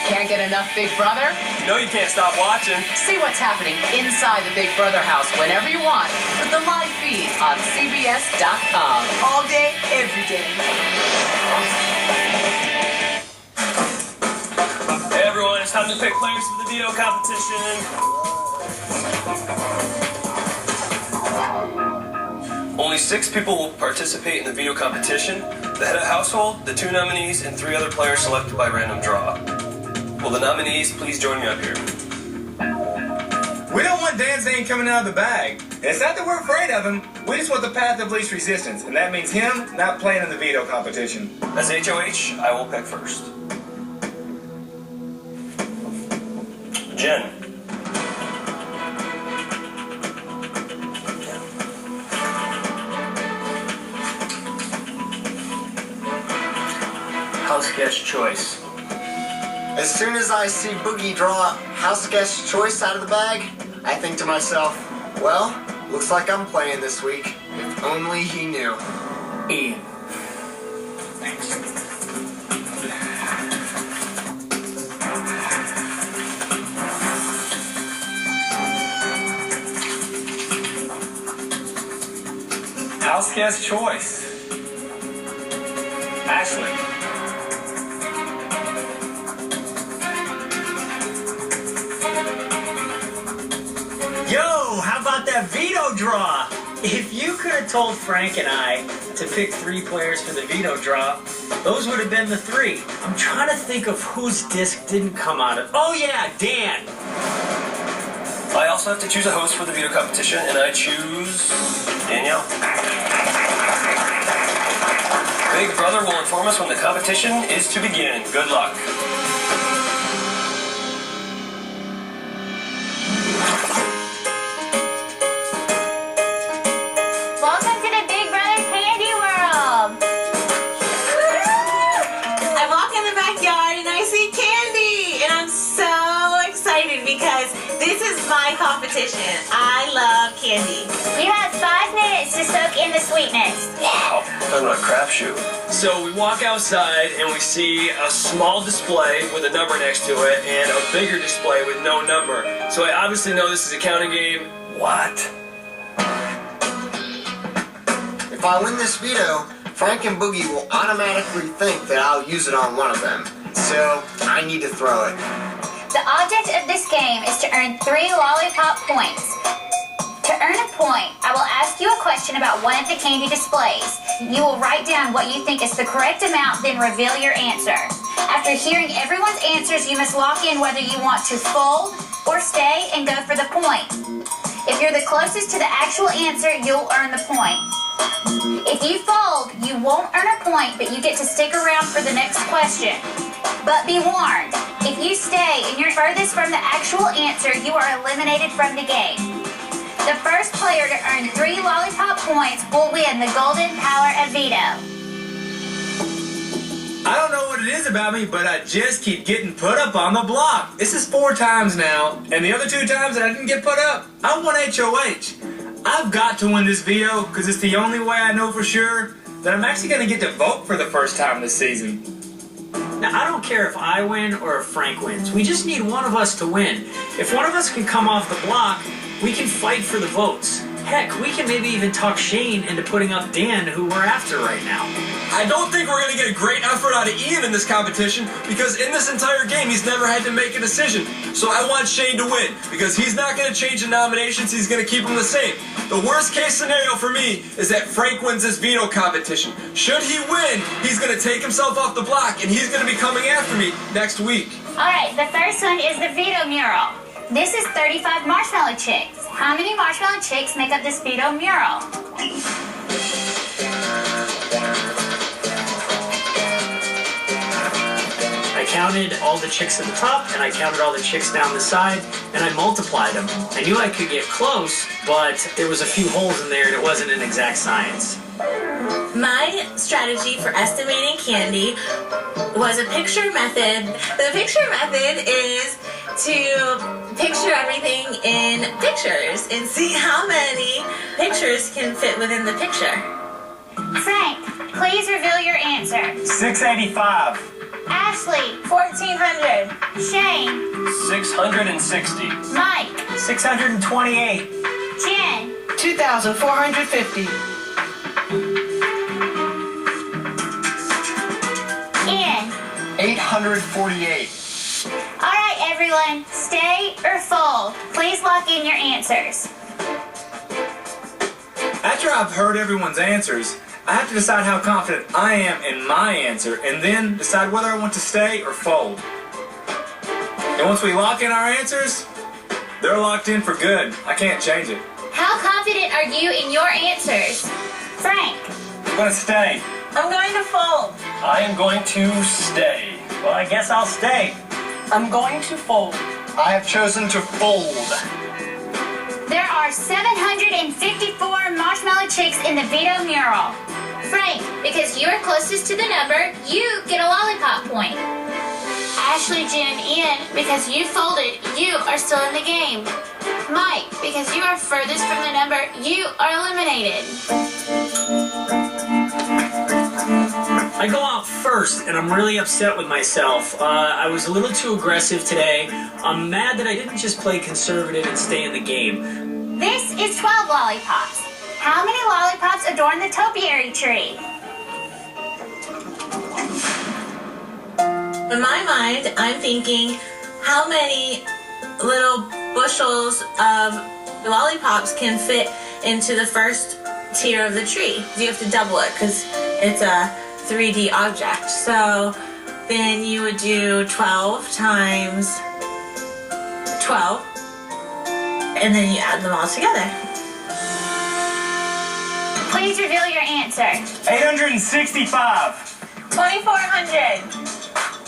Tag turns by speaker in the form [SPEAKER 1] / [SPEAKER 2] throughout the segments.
[SPEAKER 1] Can't get enough Big Brother?
[SPEAKER 2] You know you can't stop watching.
[SPEAKER 1] See what's happening inside the Big Brother house whenever you want with the live feed on CBS.com. All day, every day.
[SPEAKER 2] Hey everyone, it's time to pick players for the veto competition. Only 6 people will participate in the veto competition. The head of household, the 2 nominees, and 3 other players selected by random draw. Will the nominees please join me up here?
[SPEAKER 3] We don't want Dan's name coming out of the bag. It's not that we're afraid of him. We just want the path of least resistance, and that means him not playing in the veto competition.
[SPEAKER 2] As HOH, I will pick first. Jen. House guest choice.
[SPEAKER 4] As soon as I see Boogie draw house guest choice out of the bag, I think to myself, well, looks like I'm playing this week. If only he knew.
[SPEAKER 2] Ian. House guest choice. Ashley.
[SPEAKER 5] Yo, how about that veto draw? If you could have told Frank and I to pick 3 players for the veto draw, those would have been the 3. I'm trying to think of whose disc didn't come out of... Oh yeah, Dan!
[SPEAKER 2] I also have to choose a host for the veto competition, and I choose Danielle. Big Brother will inform us when the competition is to begin. Good luck.
[SPEAKER 6] Welcome to the Big Brother Candy World!
[SPEAKER 7] I walk in the backyard and I see candy! And I'm so excited because this is my competition. I love candy.
[SPEAKER 6] You have 5 minutes to soak in the sweetness.
[SPEAKER 2] Wow, talking about a crapshoot.
[SPEAKER 5] So we walk outside and we see a small display with a number next to it and a bigger display with no number. So I obviously know this is a counting game.
[SPEAKER 2] What?
[SPEAKER 4] If I win this veto, Frank and Boogie will automatically think that I'll use it on one of them. So I need to throw it.
[SPEAKER 6] The object of this game is to earn 3 lollipop points. To earn a point, I will ask you a question about one of the candy displays. You will write down what you think is the correct amount, then reveal your answer. After hearing everyone's answers, you must lock in whether you want to fold or stay and go for the point. If you're the closest to the actual answer, you'll earn the point. If you fold, you won't earn a point, but you get to stick around for the next question. But be warned, if you stay and you're furthest from the actual answer, you are eliminated from the game. The first player to earn 3 lollipop points will win the golden power of veto.
[SPEAKER 3] I don't know what it is about me, but I just keep getting put up on the block. This is 4 times now, and the other 2 times that I didn't get put up, I won HOH. I've got to win this veto because it's the only way I know for sure that I'm actually going to get to vote for the first time this season.
[SPEAKER 5] Now, I don't care if I win or if Frank wins. We just need one of us to win. If one of us can come off the block, we can fight for the votes. Heck, we can maybe even talk Shane into putting up Dan, who we're after right now.
[SPEAKER 2] I don't think we're going to get a great effort out of Ian in this competition because in this entire game he's never had to make a decision. So I want Shane to win because he's not going to change the nominations, he's going to keep them the same. The worst case scenario for me is that Frank wins this veto competition. Should he win, he's going to take himself off the block and he's going to be coming after me next week.
[SPEAKER 6] Alright, the first one is the veto mural. This is 35 marshmallow chicks. How many marshmallow chicks make up this veto mural?
[SPEAKER 5] I counted all the chicks at the top, and I counted all the chicks down the side, and I multiplied them. I knew I could get close, but there was a few holes in there, and it wasn't an exact science.
[SPEAKER 7] My strategy for estimating candy was a picture method. The picture method is to picture everything in pictures and see how many pictures can fit within the picture.
[SPEAKER 6] Frank, please reveal your answer.
[SPEAKER 3] 685.
[SPEAKER 6] Ashley, Ashley,
[SPEAKER 7] 1,400.
[SPEAKER 6] Shane,
[SPEAKER 8] 660.
[SPEAKER 6] Mike,
[SPEAKER 5] 628.
[SPEAKER 6] Jen,
[SPEAKER 1] 2,450.
[SPEAKER 6] Ian.
[SPEAKER 4] 848.
[SPEAKER 6] All right, everyone, stay or fold. Please lock in your answers.
[SPEAKER 3] After I've heard everyone's answers, I have to decide how confident I am in my answer and then decide whether I want to stay or fold. And once we lock in our answers, they're locked in for good. I can't change it.
[SPEAKER 6] How confident are you in your answers? Frank,
[SPEAKER 8] I'm going to stay.
[SPEAKER 7] I'm going to fold.
[SPEAKER 8] I am going to stay.
[SPEAKER 5] Well, I guess I'll stay.
[SPEAKER 1] I'm going to fold.
[SPEAKER 4] I have chosen to fold.
[SPEAKER 6] there are 754 marshmallow chicks in the veto mural. Frank, because you are closest to the number, you get a lollipop point. Ashley, Jen, Ian, because you folded, you are still in the game. Mike, because you are furthest from the number, you are eliminated.
[SPEAKER 5] I go out first, and I'm really upset with myself. I was a little too aggressive today. I'm mad that I didn't just play conservative and stay in the game.
[SPEAKER 6] This is 12 lollipops. How many lollipops adorn the topiary tree?
[SPEAKER 7] In my mind, I'm thinking, how many little bushels of lollipops can fit into the first tier of the tree? You have to double it because it's a 3D object. So then you would do 12 times 12, and then you add them all together.
[SPEAKER 6] Please reveal your answer.
[SPEAKER 8] 865.
[SPEAKER 7] 2,400.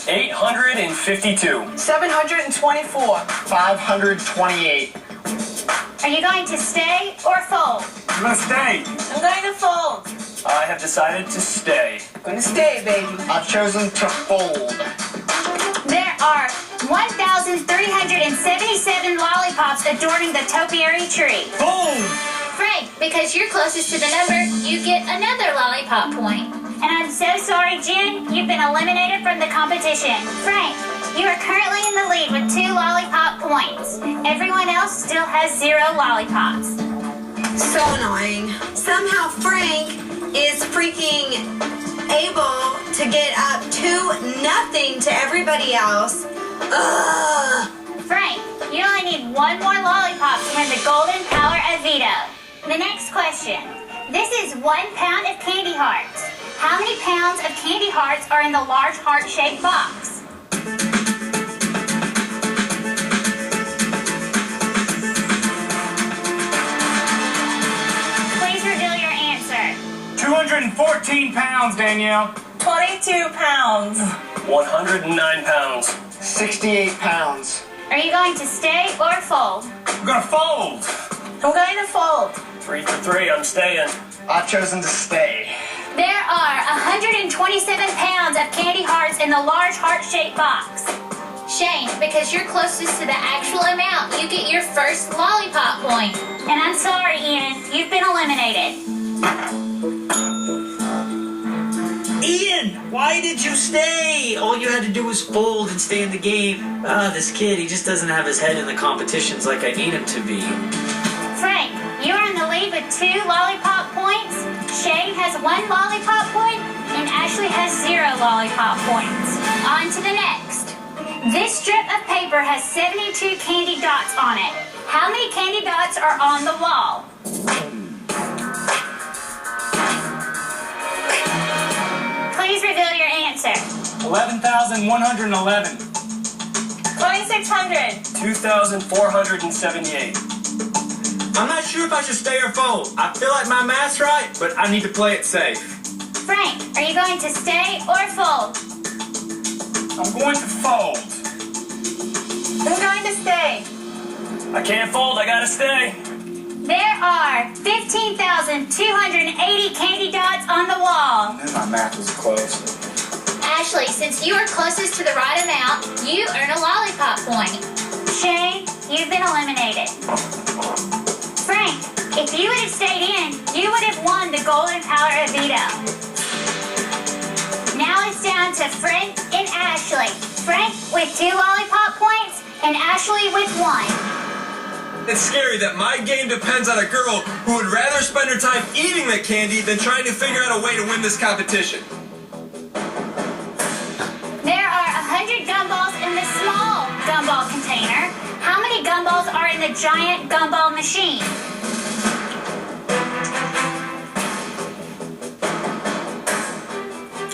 [SPEAKER 8] 852.
[SPEAKER 1] 724.
[SPEAKER 4] 528.
[SPEAKER 6] Are you going to stay or fold?
[SPEAKER 8] I'm going to stay.
[SPEAKER 7] I'm going to fold.
[SPEAKER 8] I have decided to stay.
[SPEAKER 1] Gonna stay, baby.
[SPEAKER 4] I've chosen to fold.
[SPEAKER 6] There are 1,377 lollipops adorning the topiary tree.
[SPEAKER 5] Boom!
[SPEAKER 6] Frank, because you're closest to the number, you get another lollipop point. And I'm so sorry, Jen, you've been eliminated from the competition. Frank, you are currently in the lead with 2 lollipop points. Everyone else still has 0 lollipops.
[SPEAKER 9] So annoying. Somehow Frank is freaking able to get up 2-0 to everybody else. Ugh.
[SPEAKER 6] Frank, you only need 1 more lollipop to win the golden power of veto. The next question. This is 1 pound of candy hearts. How many pounds of candy hearts are in the large heart-shaped box? Please reveal your answer.
[SPEAKER 8] 214 pounds, Danielle.
[SPEAKER 7] 22 pounds.
[SPEAKER 8] 109 pounds.
[SPEAKER 4] 68 pounds.
[SPEAKER 6] Are you going to stay or fold?
[SPEAKER 8] I'm going to fold.
[SPEAKER 7] I'm going to fold.
[SPEAKER 8] 3 for 3, I'm staying.
[SPEAKER 4] I've chosen to stay.
[SPEAKER 6] There are 127 pounds of candy hearts in the large heart-shaped box. Shane, because you're closest to the actual amount, you get your first lollipop point. And I'm sorry, Ian, you've been eliminated.
[SPEAKER 5] Ian, why did you stay? All you had to do was fold and stay in the game. This kid, he just doesn't have his head in the competitions like I need him to be.
[SPEAKER 6] Frank, you are in the lead with 2 lollipop points. Shane has 1 lollipop point, and Ashley has 0 lollipop points. On to the next. This strip of paper has 72 candy dots on it. How many candy dots are on the wall? Please reveal your answer.
[SPEAKER 8] 11,111.
[SPEAKER 7] 2,600.
[SPEAKER 8] 2,478.
[SPEAKER 3] I'm not sure if I should stay or fold. I feel like my math's right, but I need to play it safe.
[SPEAKER 6] Frank, are you going to stay or fold?
[SPEAKER 8] I'm going to fold.
[SPEAKER 7] I'm going to stay.
[SPEAKER 8] I can't fold, I gotta stay.
[SPEAKER 6] There are 15,280 candy dots on the wall.
[SPEAKER 4] My math was close.
[SPEAKER 6] Ashley, since you are closest to the right amount, you earn a lollipop point. Shane, you've been eliminated. Frank, if you would have stayed in, you would have won the golden power of veto. Now Now it's down to Frank and Ashley. Frank with 2 lollipop points and Ashley with 1.
[SPEAKER 2] It's scary that my game depends on a girl who would rather spend her time eating the candy than trying to figure out a way to win this competition.
[SPEAKER 6] There are 100 gumballs in the small gumball container. How many gumballs are in the giant gumball machine?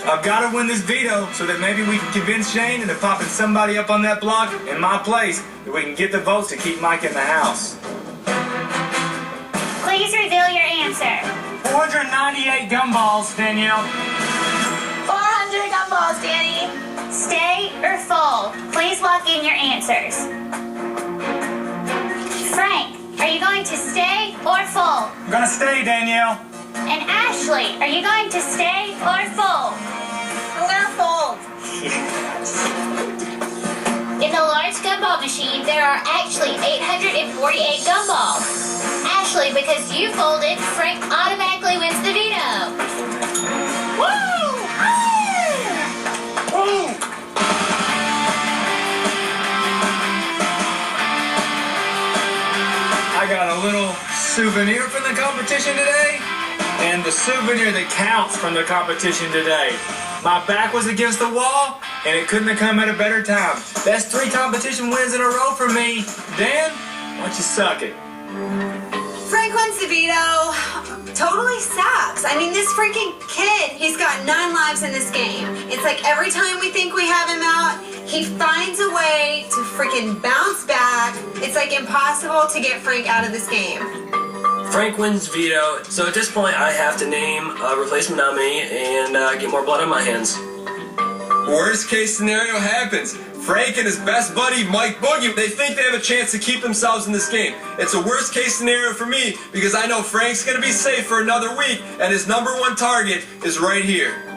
[SPEAKER 3] I've got to win this veto so that maybe we can convince Shane into popping somebody up on that block in my place that we can get the votes to keep Mike in the house.
[SPEAKER 6] Please reveal your answer.
[SPEAKER 8] 498 gumballs, Danielle.
[SPEAKER 7] 400 gumballs, Danny.
[SPEAKER 6] Stay or fold? Please lock in your answers. Frank, are you going to stay or fold?
[SPEAKER 8] I'm gonna stay, Danielle.
[SPEAKER 6] And Ashley, are you going to stay or fold?
[SPEAKER 7] I'm gonna fold.
[SPEAKER 6] In the large gumball machine, there are actually 848 gumballs. Ashley, because you folded, Frank automatically wins the veto. Woo!
[SPEAKER 3] I got a little souvenir from the competition today, and the souvenir that counts from the competition today. My back was against the wall, and it couldn't have come at a better time. That's 3 competition wins in a row for me. Dan, why don't you suck it?
[SPEAKER 9] Frank wins the veto. Totally sucks. I mean, this freaking kid, he's got 9 lives in this game. It's like every time we think we have him out, he finds a way to freaking bounce back. It's like impossible to get Frank out of this game.
[SPEAKER 10] Frank wins veto, so at this point I have to name a replacement nominee and get more blood on my hands.
[SPEAKER 2] Worst case scenario happens. Frank and his best buddy, Mike Boogie, they think they have a chance to keep themselves in this game. It's a worst case scenario for me because I know Frank's going to be safe for another week and his #1 target is right here.